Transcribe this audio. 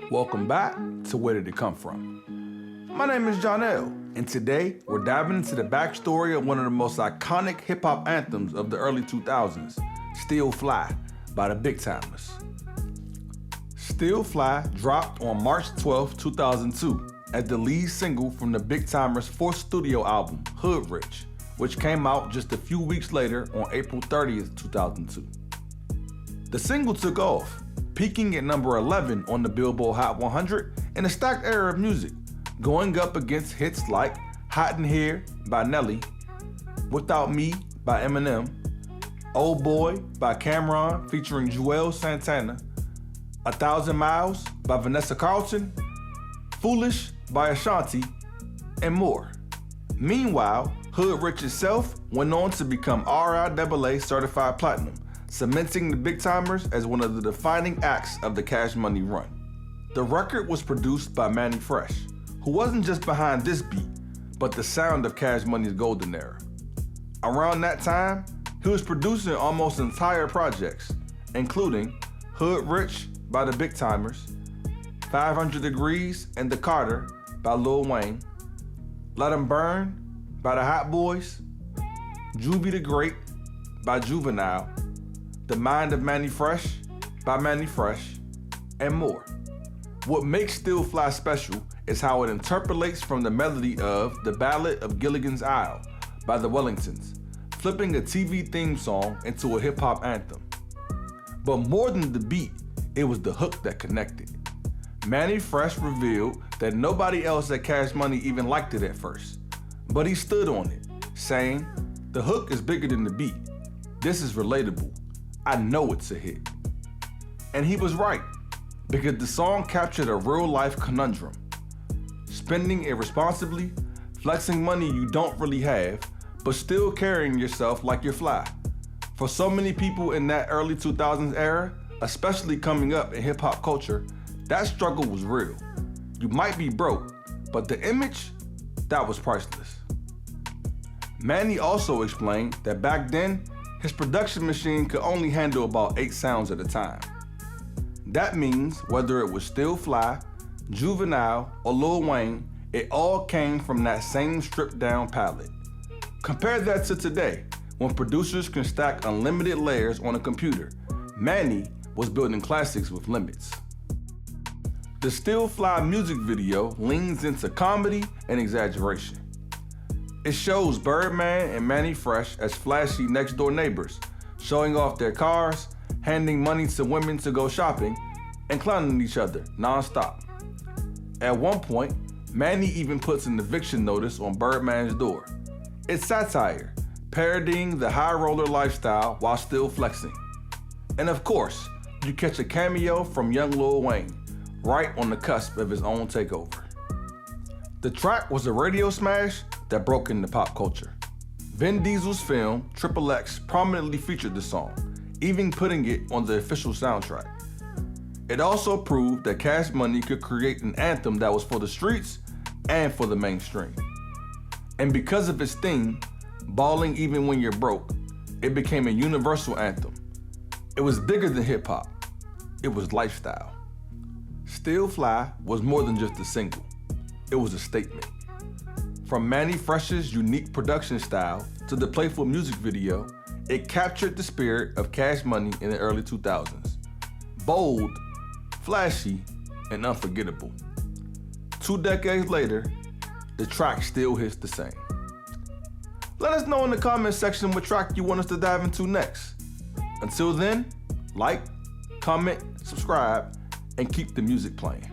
Welcome back to Where Did It Come From? My name is John L, and today we're diving into the backstory of one of the most iconic hip-hop anthems of the early 2000s, Still Fly by the Big Tymers. Still Fly dropped on March 12, 2002 as the lead single from the Big Tymers' fourth studio album, Hood Rich, which came out just a few weeks later on April 30th, 2002. The single took off, peaking at number 11 on the Billboard Hot 100 in a stacked era of music, going up against hits like Hot in Here by Nelly, Without Me by Eminem, Old Boy by Cameron featuring Joel Santana, 1,000 Miles by Vanessa Carlton, Foolish by Ashanti, and more. Meanwhile, Hood Rich itself went on to become RIAA certified platinum, cementing the Big Tymers as one of the defining acts of the Cash Money run. The record was produced by Mannie Fresh, who wasn't just behind this beat, but the sound of Cash Money's golden era. Around that time, he was producing almost entire projects, including Hood Rich by the Big Tymers, 500 Degrees and The Carter by Lil Wayne, Let 'Em Burn by the Hot Boys, Juby the Great by Juvenile, The Mind of Mannie Fresh by Mannie Fresh, and more. What makes Still Fly special is how it interpolates from the melody of The Ballad of Gilligan's Isle by the Wellingtons, flipping a TV theme song into a hip-hop anthem. But more than the beat, it was the hook that connected. Mannie Fresh revealed that nobody else at Cash Money even liked it at first, but he stood on it, saying, "The hook is bigger than the beat. This is relatable. I know it's a hit." And he was right, because the song captured a real-life conundrum. Spending irresponsibly, flexing money you don't really have, but still carrying yourself like you're fly. For so many people in that early 2000s era, especially coming up in hip-hop culture, that struggle was real. You might be broke, but the image, that was priceless. Mannie also explained that back then, his production machine could only handle about 8 sounds at a time. That means whether it was Still Fly, Juvenile, or Lil Wayne, it all came from that same stripped down palette. Compare that to today, when producers can stack unlimited layers on a computer. Mannie was building classics with limits. The Still Fly music video leans into comedy and exaggeration. It shows Birdman and Mannie Fresh as flashy next-door neighbors, showing off their cars, handing money to women to go shopping, and clowning each other non-stop. At one point, Mannie even puts an eviction notice on Birdman's door. It's satire, parodying the high roller lifestyle while still flexing. And of course, you catch a cameo from young Lil Wayne, right on the cusp of his own takeover. The track was a radio smash that broke into pop culture. Vin Diesel's film, XXX, prominently featured the song, even putting it on the official soundtrack. It also proved that Cash Money could create an anthem that was for the streets and for the mainstream. And because of its theme, balling even when you're broke, it became a universal anthem. It was bigger than hip-hop. It was lifestyle. Still Fly was more than just a single. It was a statement. From Mannie Fresh's unique production style to the playful music video, it captured the spirit of Cash Money in the early 2000s. Bold, flashy, and unforgettable. 2 decades later, the track still hits the same. Let us know in the comment section what track you want us to dive into next. Until then, like, comment, subscribe, and keep the music playing.